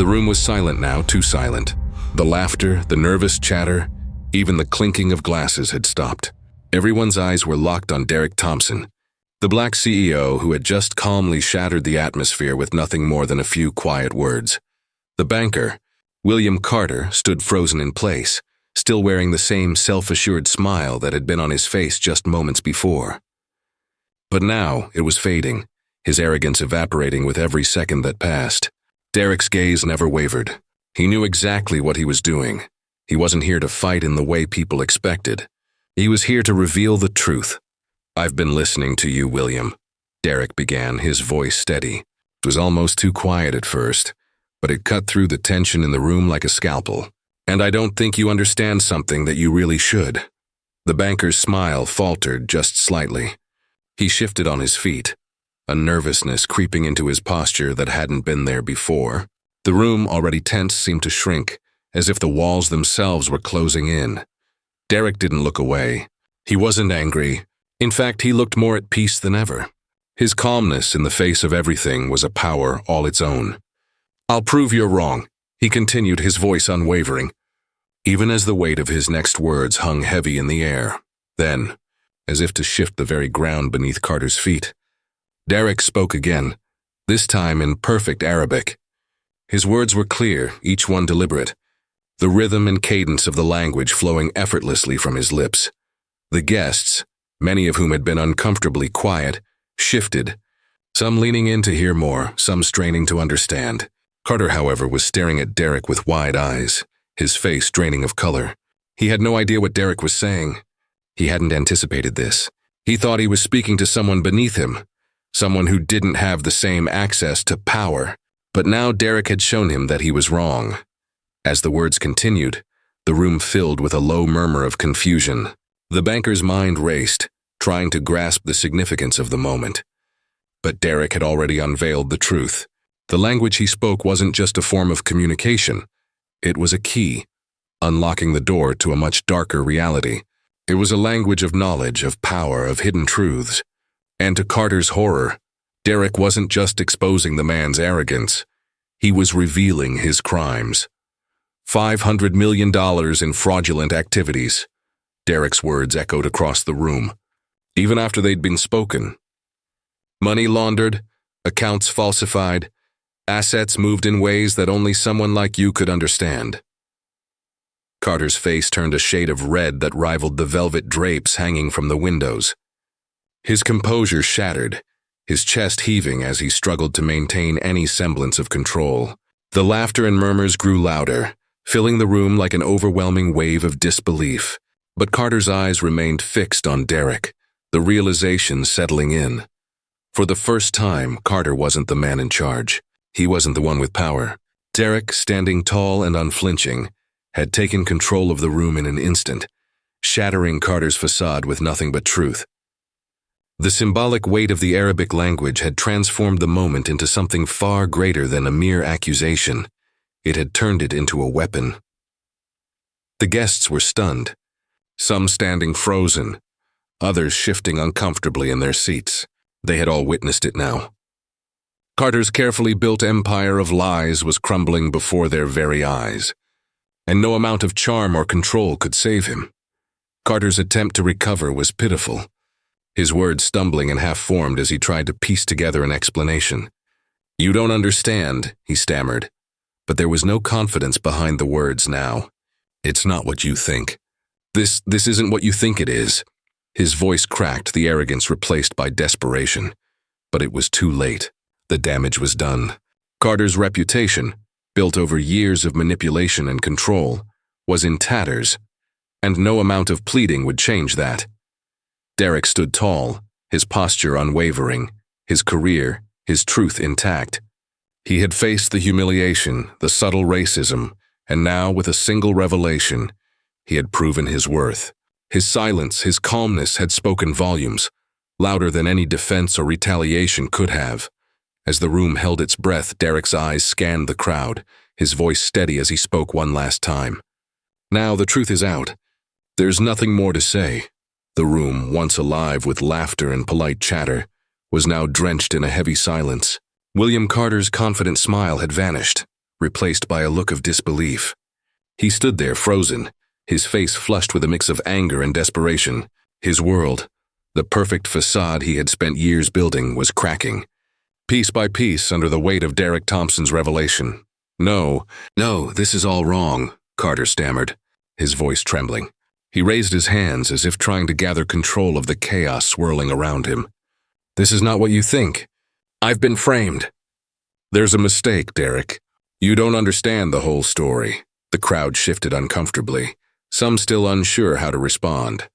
The room was silent now, too silent. The laughter, the nervous chatter, even the clinking of glasses had stopped. Everyone's eyes were locked on Derek Thompson, the black CEO who had just calmly shattered the atmosphere with nothing more than a few quiet words. The banker, William Carter, stood frozen in place, still wearing the same self-assured smile that had been on his face just moments before. But now it was fading, his arrogance evaporating with every second that passed. Derek's gaze never wavered. He knew exactly what he was doing. He wasn't here to fight in the way people expected. He was here to reveal the truth. "I've been listening to you, William," Derek began, his voice steady. It was almost too quiet at first, but it cut through the tension in the room like a scalpel. "And I don't think you understand something that you really should." The banker's smile faltered just slightly. He shifted on his feet, a nervousness creeping into his posture that hadn't been there before. The room, already tense, seemed to shrink, as if the walls themselves were closing in. Derek didn't look away. He wasn't angry. In fact, he looked more at peace than ever. His calmness in the face of everything was a power all its own. "I'll prove you're wrong," he continued, his voice unwavering, even as the weight of his next words hung heavy in the air. Then, as if to shift the very ground beneath Carter's feet, Derek spoke again, this time in perfect Arabic. His words were clear, each one deliberate, the rhythm and cadence of the language flowing effortlessly from his lips. The guests, many of whom had been uncomfortably quiet, shifted, some leaning in to hear more, some straining to understand. Carter, however, was staring at Derek with wide eyes, his face draining of color. He had no idea what Derek was saying. He hadn't anticipated this. He thought he was speaking to someone beneath him, someone who didn't have the same access to power. But now Derek had shown him that he was wrong. As the words continued, the room filled with a low murmur of confusion. The banker's mind raced, trying to grasp the significance of the moment. But Derek had already unveiled the truth. The language he spoke wasn't just a form of communication. It was a key, unlocking the door to a much darker reality. It was a language of knowledge, of power, of hidden truths. And to Carter's horror, Derek wasn't just exposing the man's arrogance. He was revealing his crimes. $500 million in fraudulent activities. Derek's words echoed across the room, even after they'd been spoken. Money laundered, accounts falsified, assets moved in ways that only someone like you could understand. Carter's face turned a shade of red that rivaled the velvet drapes hanging from the windows. His composure shattered, his chest heaving as he struggled to maintain any semblance of control. The laughter and murmurs grew louder, filling the room like an overwhelming wave of disbelief. But Carter's eyes remained fixed on Derek, the realization settling in. For the first time, Carter wasn't the man in charge. He wasn't the one with power. Derek, standing tall and unflinching, had taken control of the room in an instant, shattering Carter's facade with nothing but truth. The symbolic weight of the Arabic language had transformed the moment into something far greater than a mere accusation. It had turned it into a weapon. The guests were stunned, some standing frozen, others shifting uncomfortably in their seats. They had all witnessed it now. Carter's carefully built empire of lies was crumbling before their very eyes, and no amount of charm or control could save him. Carter's attempt to recover was pitiful, his words stumbling and half-formed as he tried to piece together an explanation. "You don't understand," he stammered, but there was no confidence behind the words now. "It's not what you think. This isn't what you think it is." His voice cracked, the arrogance replaced by desperation. But it was too late. The damage was done. Carter's reputation, built over years of manipulation and control, was in tatters, and no amount of pleading would change that. Derek stood tall, his posture unwavering, his career, his truth intact. He had faced the humiliation, the subtle racism, and now, with a single revelation, he had proven his worth. His silence, his calmness had spoken volumes, louder than any defense or retaliation could have. As the room held its breath, Derek's eyes scanned the crowd, his voice steady as he spoke one last time. "Now the truth is out. There's nothing more to say." The room, once alive with laughter and polite chatter, was now drenched in a heavy silence. William Carter's confident smile had vanished. replaced by a look of disbelief. He stood there frozen, his face flushed with a mix of anger and desperation. His world, the perfect facade he had spent years building, was cracking, piece by piece under the weight of Derek Thompson's revelation. No, this is all wrong," Carter stammered, his voice trembling. He raised his hands as if trying to gather control of the chaos swirling around him. "This is not what you think. I've been framed." "There's a mistake, Derek. You don't understand the whole story." The crowd shifted uncomfortably, some still unsure how to respond.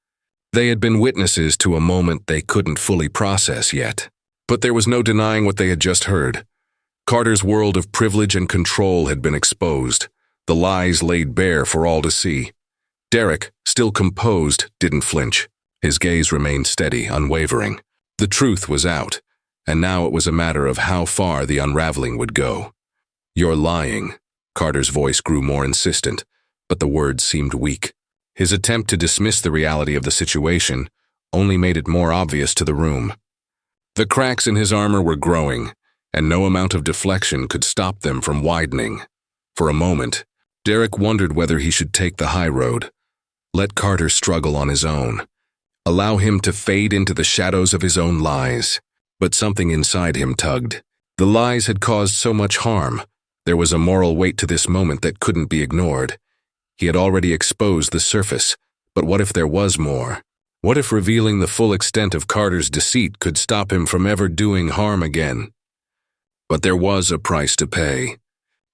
They had been witnesses to a moment they couldn't fully process yet. But there was no denying what they had just heard. Carter's world of privilege and control had been exposed, the lies laid bare for all to see. Derek, still composed, didn't flinch. His gaze remained steady, unwavering. The truth was out, and now it was a matter of how far the unraveling would go. "You're lying." Carter's voice grew more insistent, but the words seemed weak. His attempt to dismiss the reality of the situation only made it more obvious to the room. The cracks in his armor were growing, and no amount of deflection could stop them from widening. For a moment, Derek wondered whether he should take the high road, let Carter struggle on his own, allow him to fade into the shadows of his own lies. But something inside him tugged. The lies had caused so much harm. There was a moral weight to this moment that couldn't be ignored. He had already exposed the surface, but what if there was more? What if revealing the full extent of Carter's deceit could stop him from ever doing harm again? But there was a price to pay.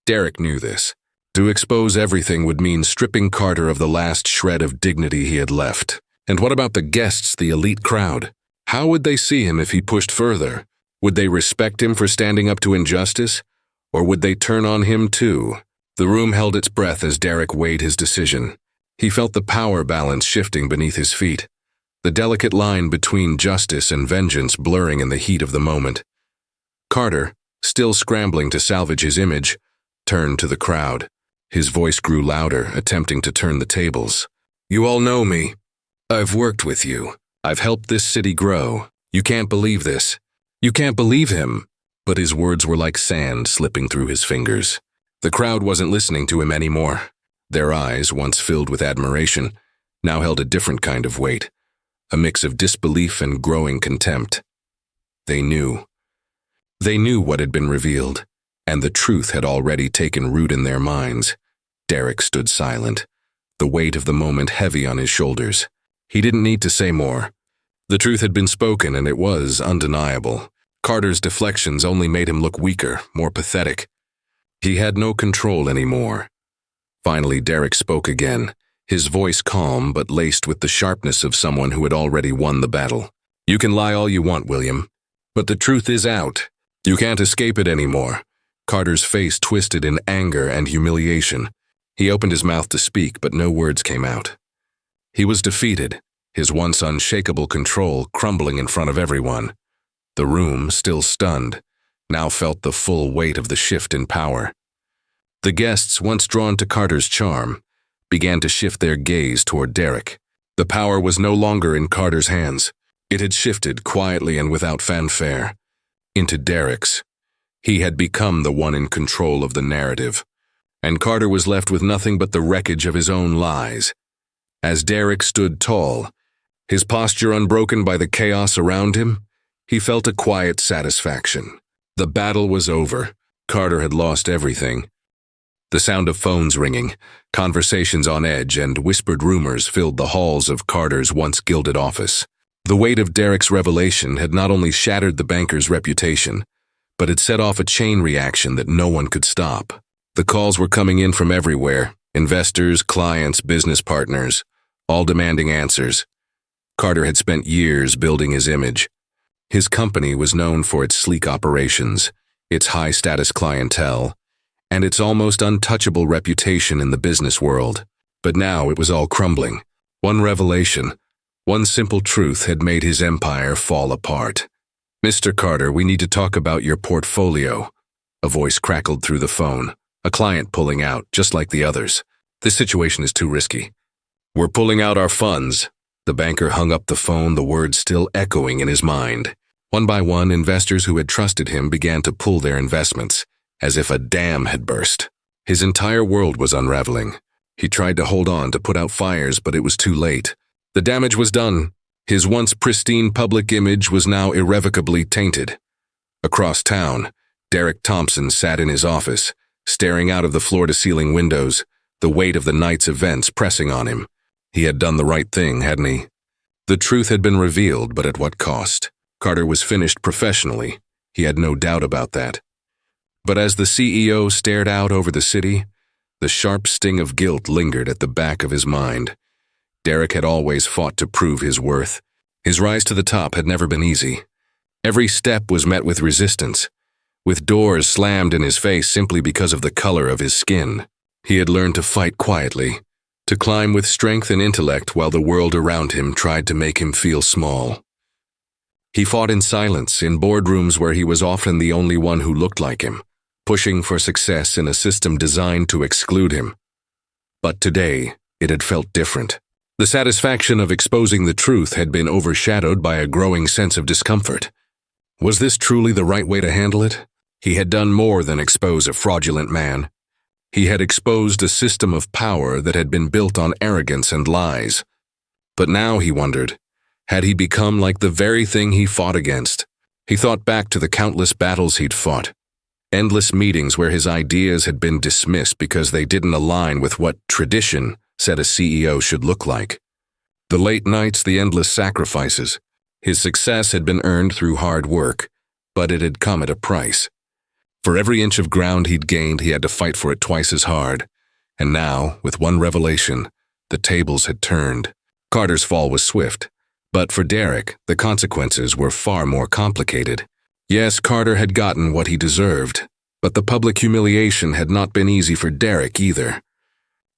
Derek knew this. To expose everything would mean stripping Carter of the last shred of dignity he had left. And what about the guests, the elite crowd? How would they see him if he pushed further? Would they respect him for standing up to injustice? Or would they turn on him too? The room held its breath as Derek weighed his decision. He felt the power balance shifting beneath his feet, the delicate line between justice and vengeance blurring in the heat of the moment. Carter, still scrambling to salvage his image, turned to the crowd. His voice grew louder, attempting to turn the tables. "You all know me. I've worked with you. I've helped this city grow. You can't believe this. You can't believe him." But his words were like sand slipping through his fingers. The crowd wasn't listening to him anymore. Their eyes, once filled with admiration, now held a different kind of weight, a mix of disbelief and growing contempt. They knew. They knew what had been revealed, and the truth had already taken root in their minds. Derek stood silent, the weight of the moment heavy on his shoulders. He didn't need to say more. The truth had been spoken, and it was undeniable. Carter's deflections only made him look weaker, more pathetic. He had no control anymore. Finally, Derek spoke again, his voice calm but laced with the sharpness of someone who had already won the battle. "You can lie all you want, William, but the truth is out. You can't escape it anymore." Carter's face twisted in anger and humiliation. He opened his mouth to speak, but no words came out. He was defeated, his once unshakable control crumbling in front of everyone. The room, still stunned, now felt the full weight of the shift in power. The guests, once drawn to Carter's charm, began to shift their gaze toward Derek. The power was no longer in Carter's hands. It had shifted quietly and without fanfare into Derek's. He had become the one in control of the narrative, and Carter was left with nothing but the wreckage of his own lies. As Derek stood tall, his posture unbroken by the chaos around him, he felt a quiet satisfaction. The battle was over. Carter had lost everything. The sound of phones ringing, conversations on edge, and whispered rumors filled the halls of Carter's once gilded office. The weight of Derek's revelation had not only shattered the banker's reputation, but had set off a chain reaction that no one could stop. The calls were coming in from everywhere, investors, clients, business partners, all demanding answers. Carter had spent years building his image. His company was known for its sleek operations, its high-status clientele, and its almost untouchable reputation in the business world. But now it was all crumbling. One revelation, one simple truth had made his empire fall apart. "Mr. Carter, we need to talk about your portfolio." A voice crackled through the phone, a client pulling out, just like the others. "This situation is too risky." "We're pulling out our funds." The banker hung up the phone, the words still echoing in his mind. One by one, investors who had trusted him began to pull their investments, as if a dam had burst. His entire world was unraveling. He tried to hold on to put out fires, but it was too late. The damage was done. His once pristine public image was now irrevocably tainted. Across town, Derek Thompson sat in his office, staring out of the floor-to-ceiling windows, the weight of the night's events pressing on him. He had done the right thing, hadn't he? The truth had been revealed, but at what cost? Carter was finished professionally. He had no doubt about that. But as the CEO stared out over the city, the sharp sting of guilt lingered at the back of his mind. Derek had always fought to prove his worth. His rise to the top had never been easy. Every step was met with resistance, with doors slammed in his face simply because of the color of his skin. He had learned to fight quietly, to climb with strength and intellect while the world around him tried to make him feel small. He fought in silence in boardrooms where he was often the only one who looked like him, pushing for success in a system designed to exclude him. But today, it had felt different. The satisfaction of exposing the truth had been overshadowed by a growing sense of discomfort. Was this truly the right way to handle it? He had done more than expose a fraudulent man. He had exposed a system of power that had been built on arrogance and lies. But now, he wondered, had he become like the very thing he fought against? He thought back to the countless battles he'd fought, endless meetings where his ideas had been dismissed because they didn't align with what tradition said a CEO should look like. The late nights, the endless sacrifices. His success had been earned through hard work, but it had come at a price. For every inch of ground he'd gained, he had to fight for it twice as hard. And now, with one revelation, the tables had turned. Carter's fall was swift, but for Derek, the consequences were far more complicated. Yes, Carter had gotten what he deserved, but the public humiliation had not been easy for Derek either.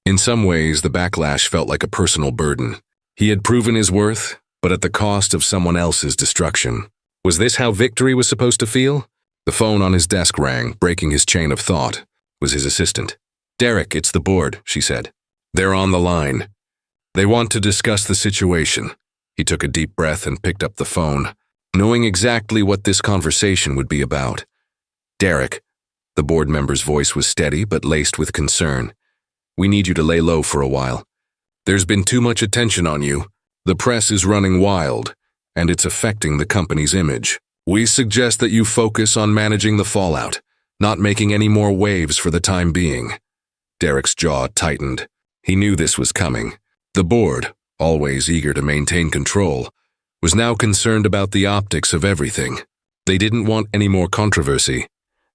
In some ways, the backlash felt like a personal burden. He had proven his worth, but at the cost of someone else's destruction. Was this how victory was supposed to feel? The phone on his desk rang, breaking his chain of thought. It was his assistant. "Derek, it's the board," she said. "They're on the line. They want to discuss the situation." He took a deep breath and picked up the phone, knowing exactly what this conversation would be about. "Derek," the board member's voice was steady but laced with concern. "We need you to lay low for a while. There's been too much attention on you. The press is running wild, and it's affecting the company's image. We suggest that you focus on managing the fallout, not making any more waves for the time being." Derek's jaw tightened. He knew this was coming. The board, always eager to maintain control, was now concerned about the optics of everything. They didn't want any more controversy,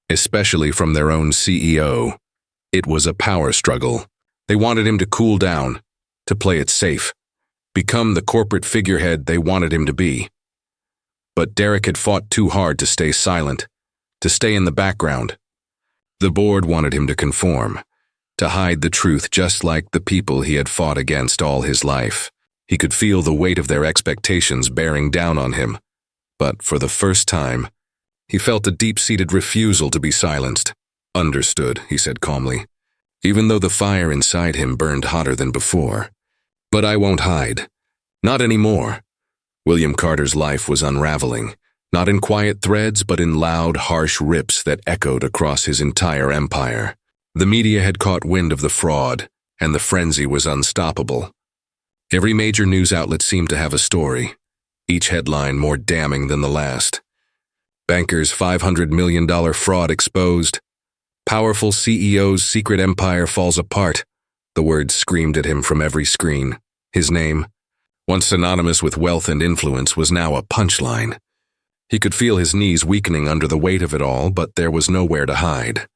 especially from their own CEO. It was a power struggle. They wanted him to cool down, to play it safe, become the corporate figurehead they wanted him to be. But Derek had fought too hard to stay silent, to stay in the background. The board wanted him to conform, to hide the truth just like the people he had fought against all his life. He could feel the weight of their expectations bearing down on him, but for the first time, he felt a deep-seated refusal to be silenced. "Understood," he said calmly, even though the fire inside him burned hotter than before. "But I won't hide. Not anymore." William Carter's life was unraveling, not in quiet threads, but in loud, harsh rips that echoed across his entire empire. The media had caught wind of the fraud, and the frenzy was unstoppable. Every major news outlet seemed to have a story, each headline more damning than the last. Banker's $500 million fraud exposed. Powerful CEO's secret empire falls apart. The words screamed at him from every screen. His name, once synonymous with wealth and influence, was now a punchline. He could feel his knees weakening under the weight of it all, but there was nowhere to hide.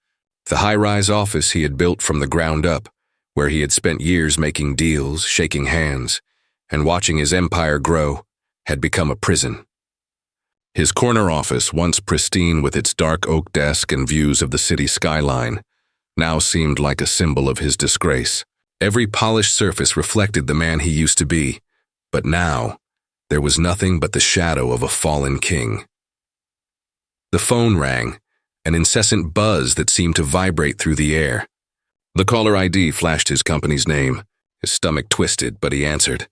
The high-rise office he had built from the ground up, where he had spent years making deals, shaking hands, and watching his empire grow, had become a prison. His corner office, once pristine with its dark oak desk and views of the city skyline, now seemed like a symbol of his disgrace. Every polished surface reflected the man he used to be, but now there was nothing but the shadow of a fallen king. The phone rang, an incessant buzz that seemed to vibrate through the air. The caller ID flashed his company's name. His stomach twisted, but he answered.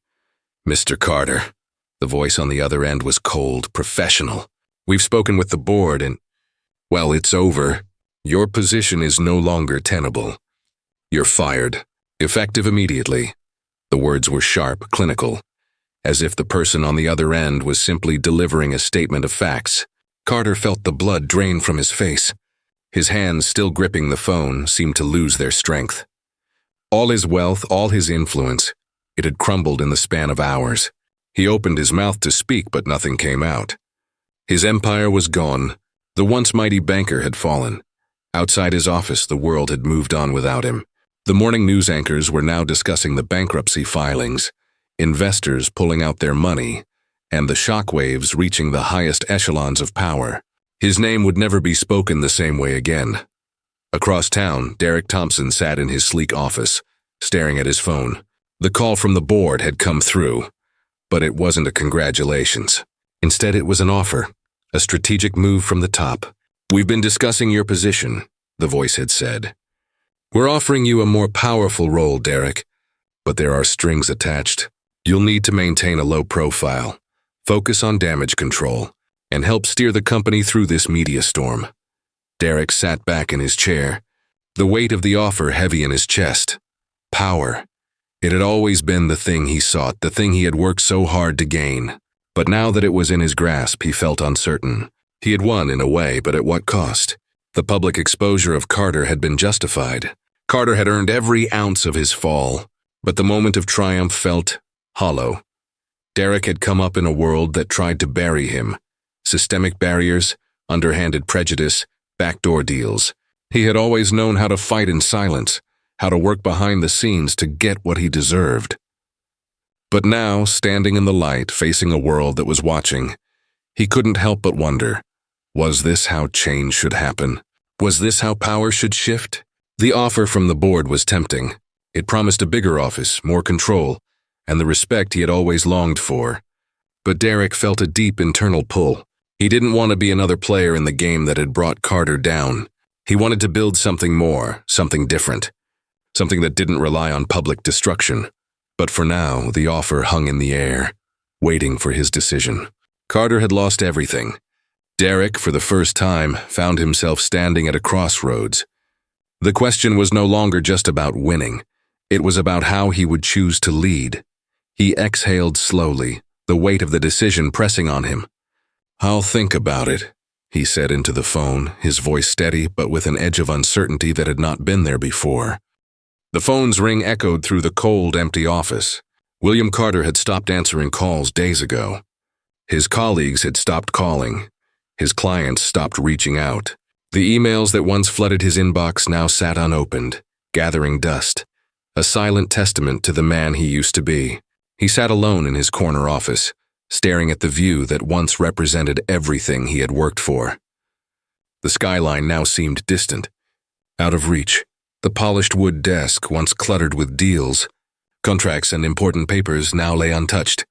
"Mr. Carter." The voice on the other end was cold, professional. "We've spoken with the board and, well, it's over. Your position is no longer tenable." "You're fired. Effective immediately." The words were sharp, clinical, as if the person on the other end was simply delivering a statement of facts. Carter felt the blood drain from his face. His hands, still gripping the phone, seemed to lose their strength. All his wealth, all his influence, it had crumbled in the span of hours. He opened his mouth to speak, but nothing came out. His empire was gone. The once mighty banker had fallen. Outside his office, the world had moved on without him. The morning news anchors were now discussing the bankruptcy filings, investors pulling out their money, and the shockwaves reaching the highest echelons of power. His name would never be spoken the same way again. Across town, Derek Thompson sat in his sleek office, staring at his phone. The call from the board had come through, but it wasn't a congratulations. Instead, it was an offer, a strategic move from the top. "We've been discussing your position," the voice had said. "We're offering you a more powerful role, Derek, but there are strings attached. You'll need to maintain a low profile, focus on damage control, and help steer the company through this media storm." Derek sat back in his chair, the weight of the offer heavy in his chest. Power. It had always been the thing he sought, the thing he had worked so hard to gain. But now that it was in his grasp, he felt uncertain. He had won in a way, but at what cost? The public exposure of Carter had been justified. Carter had earned every ounce of his fall, but the moment of triumph felt hollow. Derek had come up in a world that tried to bury him. Systemic barriers, underhanded prejudice, backdoor deals. He had always known how to fight in silence, how to work behind the scenes to get what he deserved. But now, standing in the light, facing a world that was watching, he couldn't help but wonder, was this how change should happen? Was this how power should shift? The offer from the board was tempting. It promised a bigger office, more control, and the respect he had always longed for. But Derek felt a deep internal pull. He didn't want to be another player in the game that had brought Carter down. He wanted to build something more, something different, something that didn't rely on public destruction. But for now, the offer hung in the air, waiting for his decision. Carter had lost everything. Derek, for the first time, found himself standing at a crossroads. The question was no longer just about winning. It was about how he would choose to lead. He exhaled slowly, the weight of the decision pressing on him. "I'll think about it," he said into the phone, his voice steady but with an edge of uncertainty that had not been there before. The phone's ring echoed through the cold, empty office. William Carter had stopped answering calls days ago. His colleagues had stopped calling. His clients stopped reaching out. The emails that once flooded his inbox now sat unopened, gathering dust, a silent testament to the man he used to be. He sat alone in his corner office, staring at the view that once represented everything he had worked for. The skyline now seemed distant, out of reach. The polished wood desk, once cluttered with deals, contracts, and important papers, now lay untouched,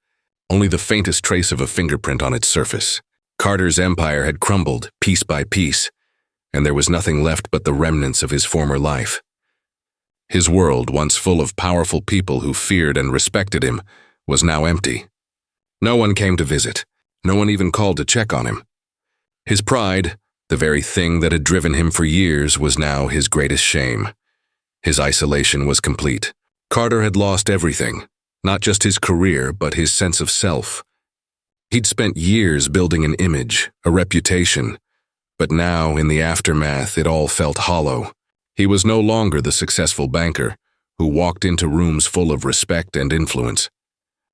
only the faintest trace of a fingerprint on its surface. Carter's empire had crumbled, piece by piece, and there was nothing left but the remnants of his former life. His world, once full of powerful people who feared and respected him, was now empty. No one came to visit. No one even called to check on him. His pride, the very thing that had driven him for years, was now his greatest shame. His isolation was complete. Carter had lost everything, not just his career, but his sense of self. He'd spent years building an image, a reputation, but now, in the aftermath, it all felt hollow. He was no longer the successful banker who walked into rooms full of respect and influence.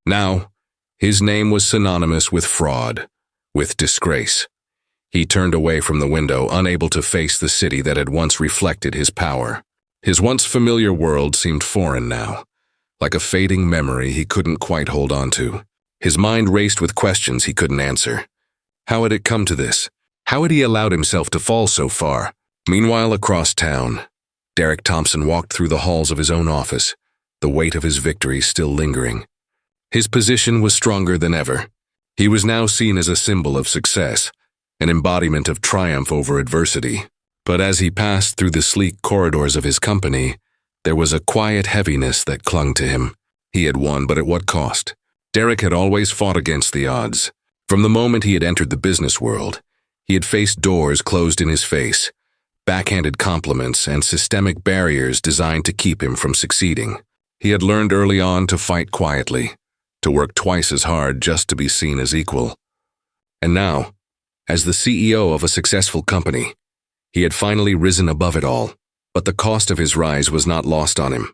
Now, his name was synonymous with fraud, with disgrace. He turned away from the window, unable to face the city that had once reflected his power. His once familiar world seemed foreign now, like a fading memory he couldn't quite hold on to. His mind raced with questions he couldn't answer. How had it come to this? How had he allowed himself to fall so far? Meanwhile, across town, Derek Thompson walked through the halls of his own office, the weight of his victory still lingering. His position was stronger than ever. He was now seen as a symbol of success, an embodiment of triumph over adversity. But as he passed through the sleek corridors of his company, there was a quiet heaviness that clung to him. He had won, but at what cost? Derek had always fought against the odds. From the moment he had entered the business world, he had faced doors closed in his face, backhanded compliments, and systemic barriers designed to keep him from succeeding. He had learned early on to fight quietly, to work twice as hard just to be seen as equal. And now, as the CEO of a successful company, he had finally risen above it all, but the cost of his rise was not lost on him.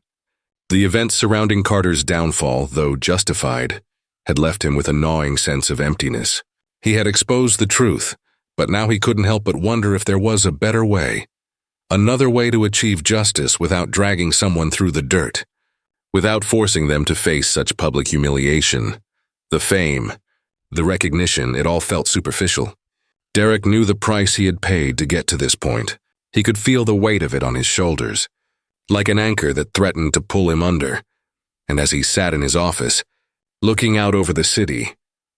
The events surrounding Carter's downfall, though justified, had left him with a gnawing sense of emptiness. He had exposed the truth, but now he couldn't help but wonder if there was a better way. Another way to achieve justice without dragging someone through the dirt, without forcing them to face such public humiliation. The fame, the recognition, it all felt superficial. Derek knew the price he had paid to get to this point. He could feel the weight of it on his shoulders, like an anchor that threatened to pull him under. And as he sat in his office, looking out over the city,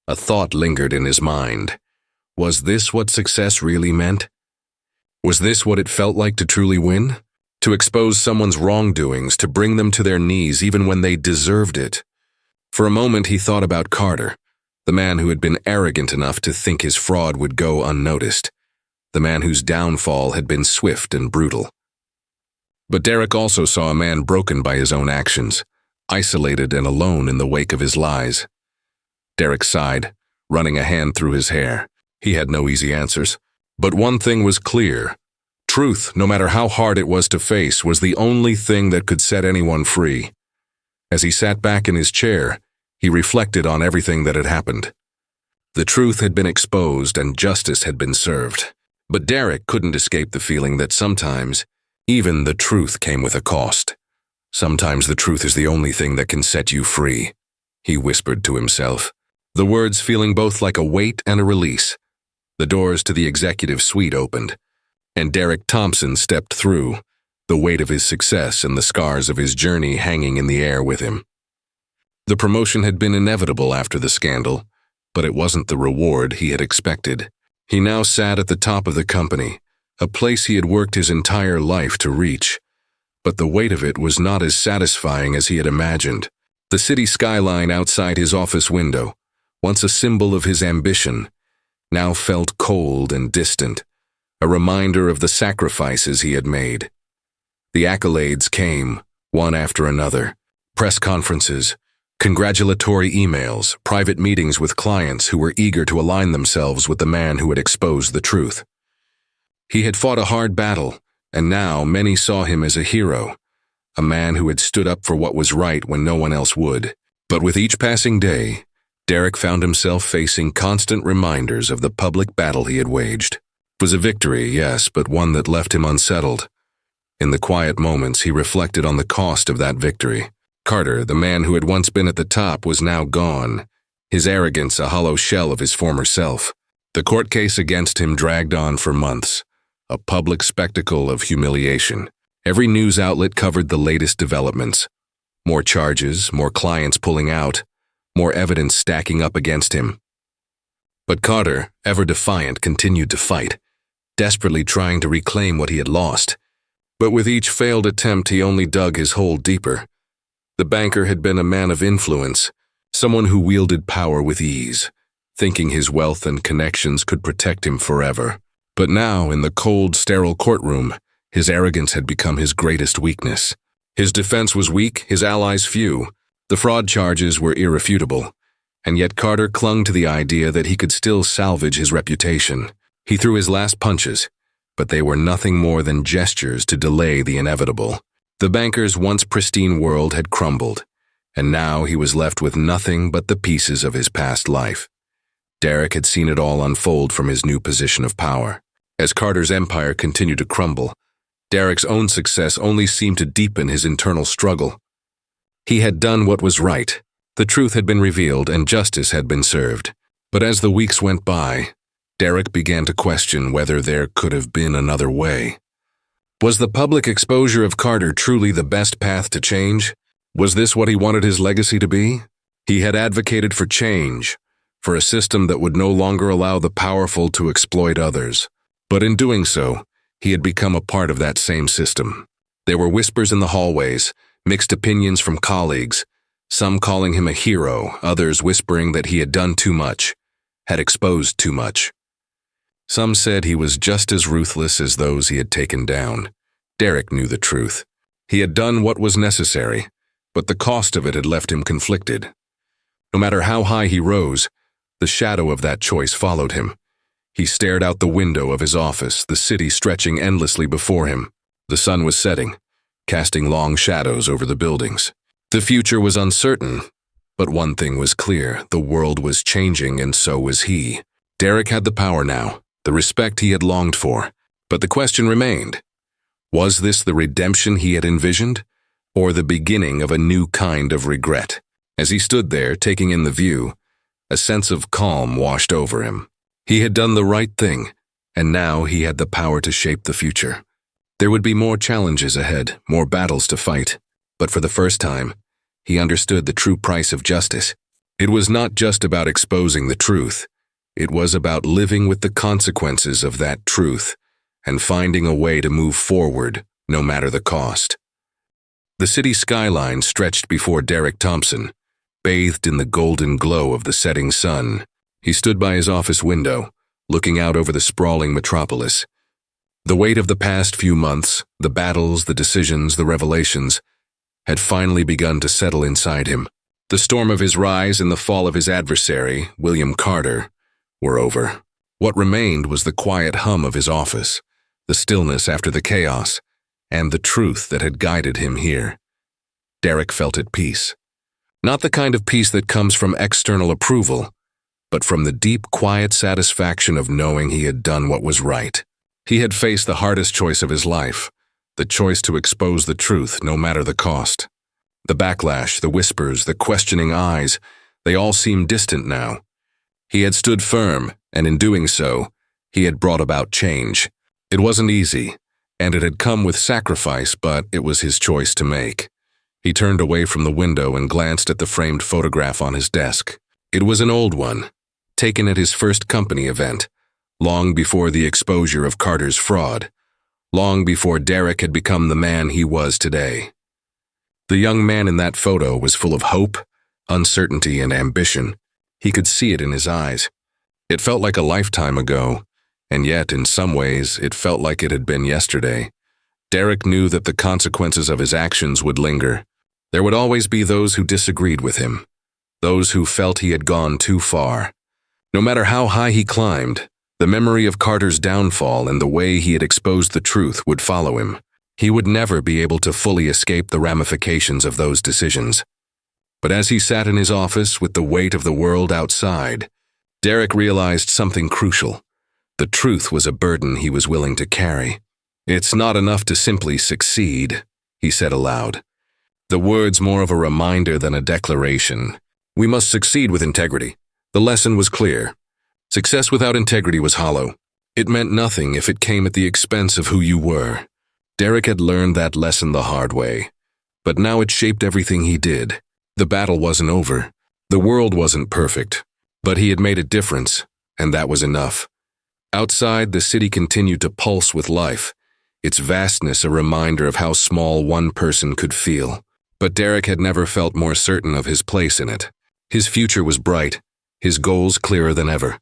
a thought lingered in his mind. Was this what success really meant? Was this what it felt like to truly win? To expose someone's wrongdoings, to bring them to their knees even when they deserved it? For a moment he thought about Carter, the man who had been arrogant enough to think his fraud would go unnoticed, the man whose downfall had been swift and brutal. But Derek also saw a man broken by his own actions, isolated and alone in the wake of his lies. Derek sighed, running a hand through his hair. He had no easy answers. But one thing was clear. Truth, no matter how hard it was to face, was the only thing that could set anyone free. As he sat back in his chair, he reflected on everything that had happened. The truth had been exposed and justice had been served. But Derek couldn't escape the feeling that sometimes, even the truth came with a cost. Sometimes the truth is the only thing that can set you free, he whispered to himself, the words feeling both like a weight and a release. The doors to the executive suite opened, and Derek Thompson stepped through, the weight of his success and the scars of his journey hanging in the air with him. The promotion had been inevitable after the scandal, but it wasn't the reward he had expected. He now sat at the top of the company, a place he had worked his entire life to reach. But the weight of it was not as satisfying as he had imagined. The city skyline outside his office window, once a symbol of his ambition, now felt cold and distant, a reminder of the sacrifices he had made. The accolades came, one after another. Press conferences, congratulatory emails, private meetings with clients who were eager to align themselves with the man who had exposed the truth. He had fought a hard battle, and now many saw him as a hero, a man who had stood up for what was right when no one else would. But with each passing day, Derek found himself facing constant reminders of the public battle he had waged. It was a victory, yes, but one that left him unsettled. In the quiet moments, he reflected on the cost of that victory. Carter, the man who had once been at the top, was now gone, his arrogance a hollow shell of his former self. The court case against him dragged on for months, a public spectacle of humiliation. Every news outlet covered the latest developments. More charges, more clients pulling out, more evidence stacking up against him. But Carter, ever defiant, continued to fight, desperately trying to reclaim what he had lost. But with each failed attempt, he only dug his hole deeper. The banker had been a man of influence, someone who wielded power with ease, thinking his wealth and connections could protect him forever. But now, in the cold, sterile courtroom, his arrogance had become his greatest weakness. His defense was weak, his allies few. The fraud charges were irrefutable, and yet Carter clung to the idea that he could still salvage his reputation. He threw his last punches, but they were nothing more than gestures to delay the inevitable. The banker's once pristine world had crumbled, and now he was left with nothing but the pieces of his past life. Derek had seen it all unfold from his new position of power. As Carter's empire continued to crumble, Derek's own success only seemed to deepen his internal struggle. He had done what was right. The truth had been revealed and justice had been served. But as the weeks went by, Derek began to question whether there could have been another way. Was the public exposure of Carter truly the best path to change? Was this what he wanted his legacy to be? He had advocated for change, for a system that would no longer allow the powerful to exploit others. But in doing so, he had become a part of that same system. There were whispers in the hallways, mixed opinions from colleagues, some calling him a hero, others whispering that he had done too much, had exposed too much. Some said he was just as ruthless as those he had taken down. Derek knew the truth. He had done what was necessary, but the cost of it had left him conflicted. No matter how high he rose, the shadow of that choice followed him. He stared out the window of his office, the city stretching endlessly before him. The sun was setting, casting long shadows over the buildings. The future was uncertain, but one thing was clear: the world was changing, and so was he. Derek had the power now, the respect he had longed for. But the question remained: was this the redemption he had envisioned, or the beginning of a new kind of regret? As he stood there, taking in the view, a sense of calm washed over him. He had done the right thing, and now he had the power to shape the future. There would be more challenges ahead, more battles to fight, but for the first time, he understood the true price of justice. It was not just about exposing the truth. It was about living with the consequences of that truth and finding a way to move forward, no matter the cost. The city skyline stretched before Derek Thompson, bathed in the golden glow of the setting sun. He stood by his office window, looking out over the sprawling metropolis. The weight of the past few months, the battles, the decisions, the revelations, had finally begun to settle inside him. The storm of his rise and the fall of his adversary, William Carter, were over. What remained was the quiet hum of his office, the stillness after the chaos, and the truth that had guided him here. Derek felt at peace. Not the kind of peace that comes from external approval, but from the deep, quiet satisfaction of knowing he had done what was right. He had faced the hardest choice of his life, the choice to expose the truth no matter the cost. The backlash, the whispers, the questioning eyes, they all seemed distant now. He had stood firm, and in doing so, he had brought about change. It wasn't easy, and it had come with sacrifice, but it was his choice to make. He turned away from the window and glanced at the framed photograph on his desk. It was an old one, taken at his first company event, long before the exposure of Carter's fraud, long before Derek had become the man he was today. The young man in that photo was full of hope, uncertainty, and ambition. He could see it in his eyes. It felt like a lifetime ago, and yet, in some ways, it felt like it had been yesterday. Derek knew that the consequences of his actions would linger. There would always be those who disagreed with him, those who felt he had gone too far. No matter how high he climbed, the memory of Carter's downfall and the way he had exposed the truth would follow him. He would never be able to fully escape the ramifications of those decisions. But as he sat in his office with the weight of the world outside, Derek realized something crucial. The truth was a burden he was willing to carry. "It's not enough to simply succeed," he said aloud. The words more of a reminder than a declaration. We must succeed with integrity. The lesson was clear. Success without integrity was hollow. It meant nothing if it came at the expense of who you were. Derek had learned that lesson the hard way, but now it shaped everything he did. The battle wasn't over. The world wasn't perfect, but he had made a difference, and that was enough. Outside, the city continued to pulse with life, its vastness a reminder of how small one person could feel. But Derek had never felt more certain of his place in it. His future was bright, his goals clearer than ever.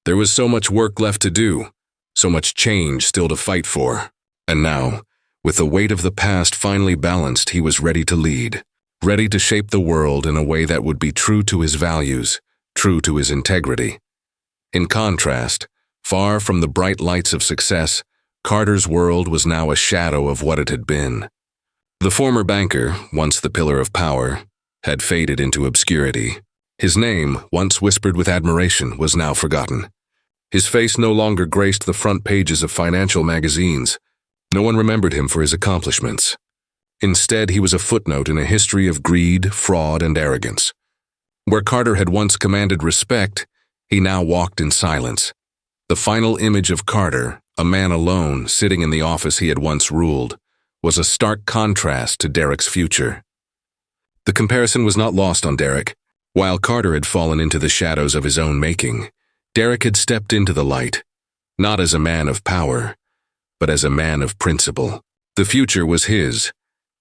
There was so much work left to do, so much change still to fight for. And now, with the weight of the past finally balanced, he was ready to lead, ready to shape the world in a way that would be true to his values, true to his integrity. In contrast, far from the bright lights of success, Carter's world was now a shadow of what it had been. The former banker, once the pillar of power, had faded into obscurity. His name, once whispered with admiration, was now forgotten. His face no longer graced the front pages of financial magazines. No one remembered him for his accomplishments. Instead, he was a footnote in a history of greed, fraud, and arrogance. Where Carter had once commanded respect, he now walked in silence. The final image of Carter, a man alone sitting in the office he had once ruled, was a stark contrast to Derek's future. The comparison was not lost on Derek. While Carter had fallen into the shadows of his own making, Derek had stepped into the light, not as a man of power, but as a man of principle. The future was his,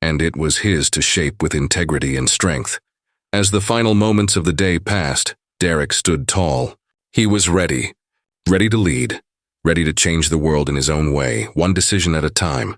and it was his to shape with integrity and strength. As the final moments of the day passed, Derek stood tall. He was ready to lead, ready to change the world in his own way, one decision at a time.